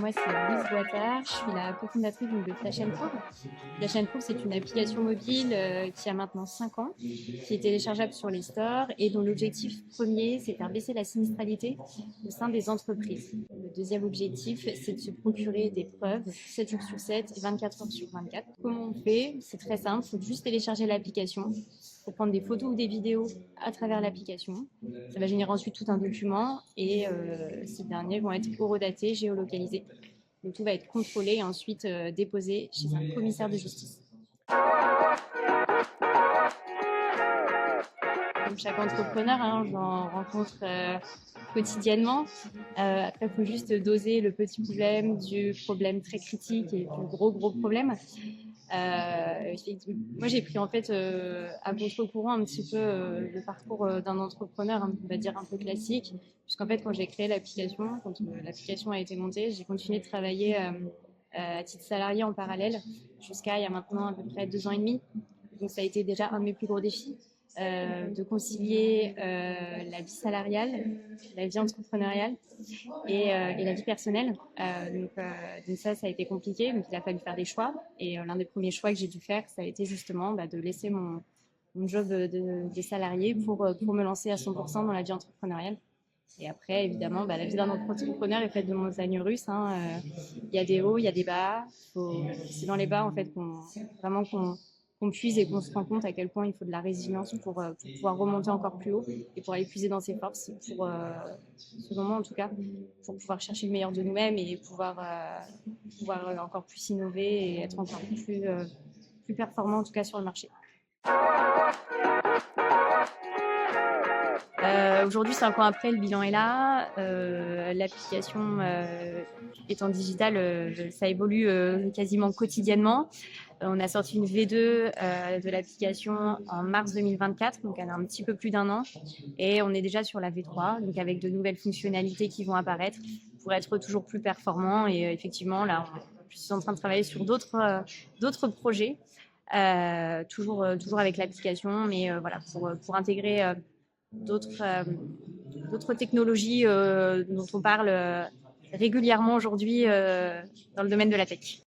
moi, c'est Louise Boitard. Je suis la cofondatrice de Flash and Proof. Flash and Proof, c'est une application mobile qui a maintenant 5 ans, qui est téléchargeable sur les stores et dont l'objectif premier, c'est de faire baisser la sinistralité au sein des entreprises. Le deuxième objectif, c'est de se procurer des preuves 7 jours sur 7 et 24 heures sur 24. Comment on fait? C'est très simple, il faut juste télécharger l'application. Il faut prendre des photos ou des vidéos à travers l'application. Ça va générer ensuite tout un document et ces derniers vont être horodatés, géolocalisés. Donc tout va être contrôlé et ensuite déposé chez un commissaire de justice. Comme chaque entrepreneur, j'en rencontre quotidiennement. Après, il faut juste doser le petit problème du problème très critique et du gros problème. Moi, j'ai pris en fait à contre-courant un petit peu le parcours d'un entrepreneur, on va dire un peu classique, puisqu'en fait, quand j'ai créé l'application, quand l'application a été montée, j'ai continué de travailler à titre salarié en parallèle jusqu'à il y a maintenant à peu près 2 ans et demi. Donc, ça a été déjà un de mes plus gros défis. De concilier la vie salariale, la vie entrepreneuriale et la vie personnelle. Donc ça a été compliqué, donc il a fallu faire des choix. Et l'un des premiers choix que j'ai dû faire, ça a été justement de laisser mon job de salarié pour me lancer à 100% dans la vie entrepreneuriale. Et après, évidemment, la vie d'un entrepreneur est faite de montagnes russes. Il y a des hauts, il y a des bas. C'est dans les bas en fait qu'on puise et qu'on se rend compte à quel point il faut de la résilience pour pouvoir remonter encore plus haut et pour aller puiser dans ses forces, selon moi en tout cas, pour pouvoir chercher le meilleur de nous-mêmes et pouvoir encore plus innover et être encore plus performant en tout cas sur le marché. Aujourd'hui, 5 ans après, le bilan est là. L'application étant digitale, ça évolue quasiment quotidiennement. On a sorti une V2 de l'application en mars 2024, donc elle a un petit peu plus d'1 an. Et on est déjà sur la V3, donc avec de nouvelles fonctionnalités qui vont apparaître pour être toujours plus performant. Et effectivement, là, je suis en train de travailler sur d'autres projets, toujours avec l'application, mais voilà, pour intégrer d'autres technologies dont on parle régulièrement aujourd'hui dans le domaine de la tech.